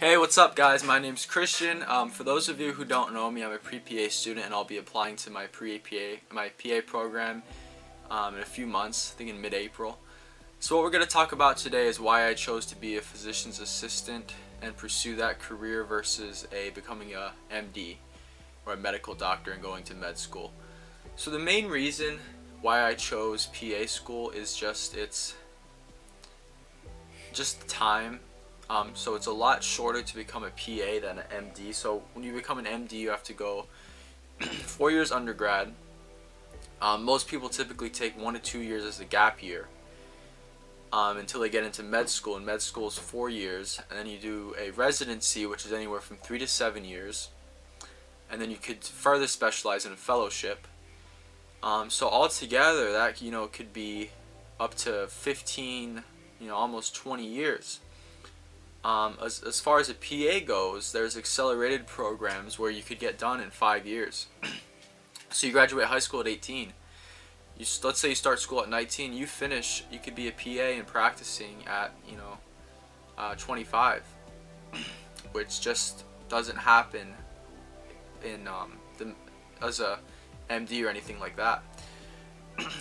Hey, what's up guys? My name's Christian. For those of you who don't know me, I'm a pre-PA student and I'll be applying to my PA program in a few months, I think in mid-April. So what we're going to talk about today is why I chose to be a physician's assistant and pursue that career versus becoming a MD or a medical doctor and going to med school. So the main reason why I chose PA school is just time. So it's a lot shorter to become a PA than an MD. So when you become an MD, you have to go 4 years undergrad. Most people typically take 1 to 2 years as a gap year until they get into med school, and med school is 4 years, and then you do a residency, which is anywhere from 3 to 7 years, and then you could further specialize in a fellowship. So altogether, that could be up to 15, almost 20 years. As far as a PA goes, there's accelerated programs where you could get done in 5 years. So you graduate high school at 18. Let's say you start school at 19. You could be a PA and practicing at 25, which just doesn't happen in as a MD or anything like that.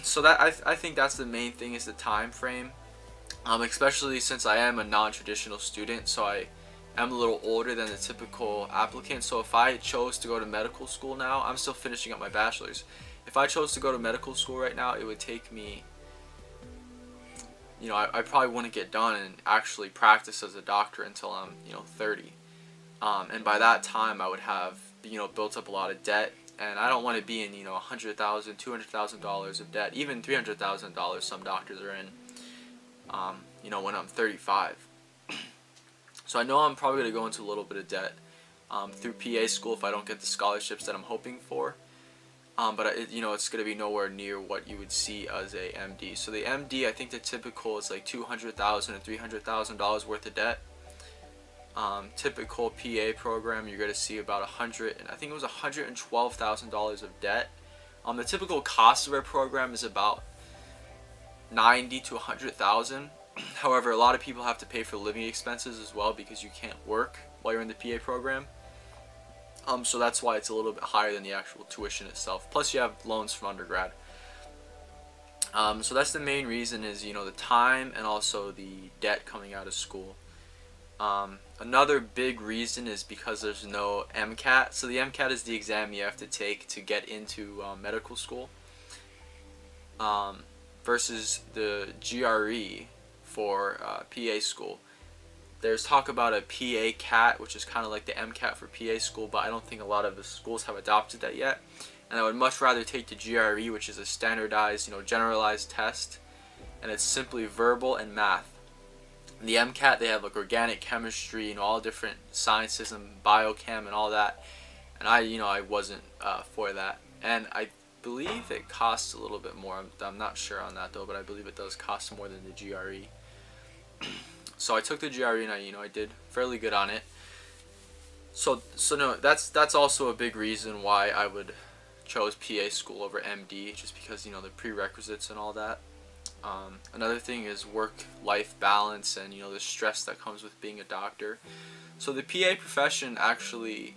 So that I think that's the main thing, is the time frame. Especially since I am a non-traditional student, so I am a little older than the typical applicant. So if I chose to go to medical school now, I'm still finishing up my bachelor's. If I chose to go to medical school right now, it would take me, I probably wouldn't get done and actually practice as a doctor until I'm 30. And by that time I would have built up a lot of debt, and I don't want to be in $100,000, $200,000 of debt, even $300,000 some doctors are in. When I'm 35. So I know I'm probably going to go into a little bit of debt through PA school if I don't get the scholarships that I'm hoping for. But it's going to be nowhere near what you would see as a MD. So the MD, I think the typical is like $200,000 to $300,000 worth of debt. Typical PA program, you're going to see about I think it was $112,000 of debt. The typical cost of a program is about $90,000 to $100,000. However, a lot of people have to pay for living expenses as well because you can't work while you're in the PA program. So that's why it's a little bit higher than the actual tuition itself. Plus you have loans from undergrad. So that's the main reason, is the time and also the debt coming out of school. Another big reason is because there's no MCAT. So the MCAT is the exam you have to take to get into medical school. Versus the GRE for PA school. There's talk about a PA CAT, which is kind of like the MCAT for PA school, but I don't think a lot of the schools have adopted that yet. And I would much rather take the GRE, which is a standardized, generalized test, and it's simply verbal and math. In the MCAT, they have like organic chemistry and all different sciences and biochem and all that. And I wasn't for that. And I believe it costs a little bit more. I'm not sure on that though, but I believe it does cost more than the GRE. So I took the GRE and I did fairly good on it. So no, that's also a big reason why I would chose PA school over MD, just because the prerequisites and all that. Another thing is work-life balance and the stress that comes with being a doctor. So the PA profession actually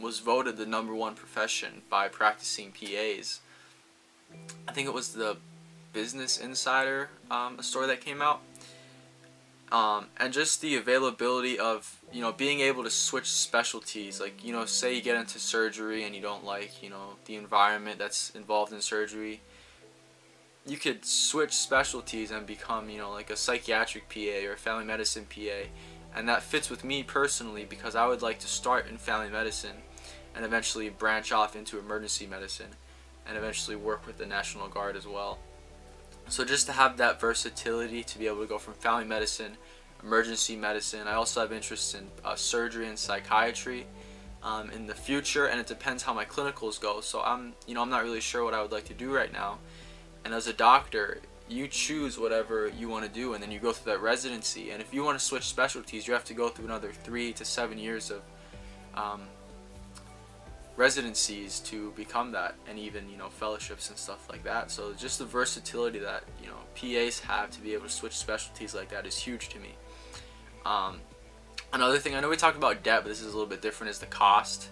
was voted the #1 profession by practicing PAs. I think it was the Business Insider, a story that came out. And just the availability of being able to switch specialties, like say you get into surgery and you don't like the environment that's involved in surgery, you could switch specialties and become like a psychiatric PA or a family medicine PA. And that fits with me personally, because I would like to start in family medicine and eventually branch off into emergency medicine and eventually work with the National Guard as well. So just to have that versatility to be able to go from family medicine, emergency medicine. I also have interests in surgery and psychiatry in the future, and it depends how my clinicals go. So I'm not really sure what I would like to do right now. And as a doctor, you choose whatever you want to do, and then you go through that residency. And if you want to switch specialties, you have to go through another 3 to 7 years of residencies to become that, and even fellowships and stuff like that. So just the versatility that PAs have to be able to switch specialties like that is huge to me. Another thing, I know we talked about debt, but this is a little bit different, is the cost.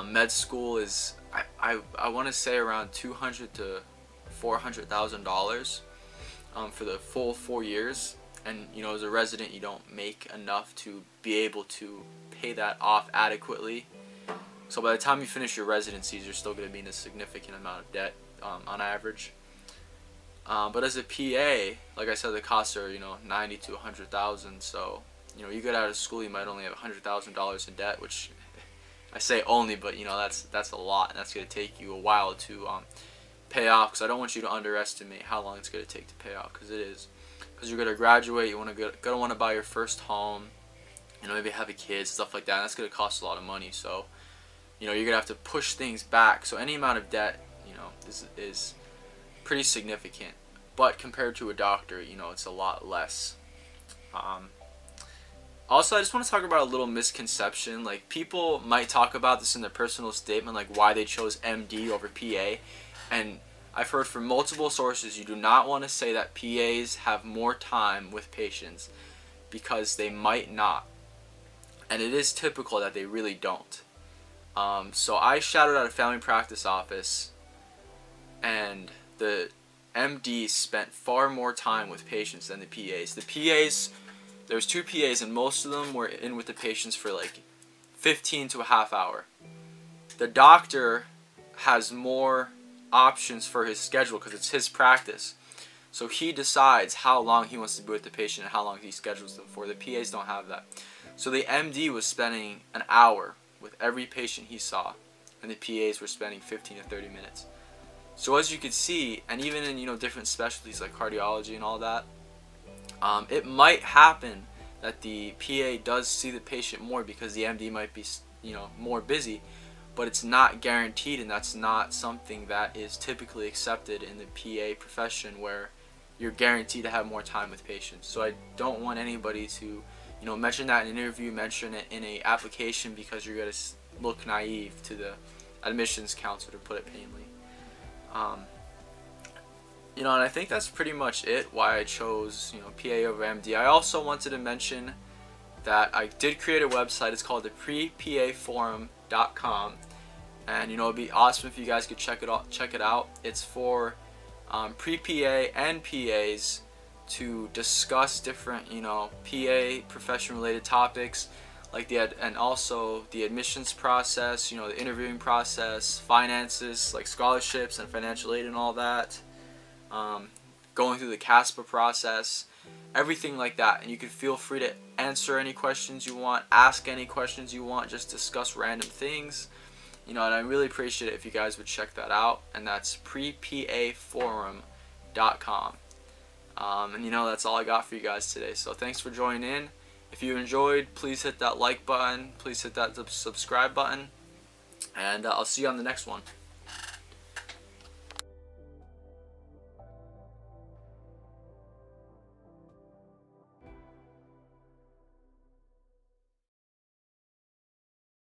Med school is, I want to say around $200,000 to $400,000 for the full 4 years. And you know, as a resident, you don't make enough to be able to pay that off adequately. So by the time you finish your residencies, you're still going to be in a significant amount of debt on average. But as a PA, like I said, the costs are, you know, $90,000 to $100,000. So you know, you get out of school, you might only have $100,000 in debt, which I say only, but you know, that's a lot, and that's going to take you a while to pay off. Because I don't want you to underestimate how long it's going to take to pay off, because it is. Because you're going to graduate, you're going to want to buy your first home, you know, maybe have a kid, stuff like that, and that's going to cost a lot of money. So you know, you're going to have to push things back. So any amount of debt, you know, is pretty significant. But compared to a doctor, you know, it's a lot less. Also, I just want to talk about a little misconception. Like, people might talk about this in their personal statement, like why they chose MD over PA. And I've heard from multiple sources, you do not want to say that PAs have more time with patients, because they might not. And it is typical that they really don't. So I shadowed at a family practice office, and the MDs spent far more time with patients than the PAs. The PAs, there was 2 PAs, and most of them were in with the patients for like 15 to a half hour. The doctor has more options for his schedule because it's his practice. So he decides how long he wants to be with the patient and how long he schedules them for. The PAs don't have that. So the MD was spending an hour with every patient he saw, and the PAs were spending 15 to 30 minutes. So as you can see, and even in, you know, different specialties like cardiology and all that, it might happen that the PA does see the patient more because the MD might be, you know, more busy, but it's not guaranteed, and that's not something that is typically accepted in the PA profession, where you're guaranteed to have more time with patients. So I don't want anybody to, you know, mention that in an interview, mention it in a application, because you're going to look naive to the admissions counselor, to put it plainly. You know, and I think that's pretty much it, why I chose, you know, PA over MD. I also wanted to mention that I did create a website. It's called the prepaforum.com, and you know, it'd be awesome if you guys could check it out. It's for pre-PA and PAs to discuss different, you know, PA profession related topics, like and also the admissions process, you know, the interviewing process, finances like scholarships and financial aid and all that, going through the CASPA process, everything like that. And you can feel free to answer any questions you want, ask any questions you want, just discuss random things, you know. And I really appreciate it if you guys would check that out, and that's prepaforum.com. And you know, that's all I got for you guys today. So thanks for joining in. If you enjoyed, please hit that like button, please hit that subscribe button, and I'll see you on the next one.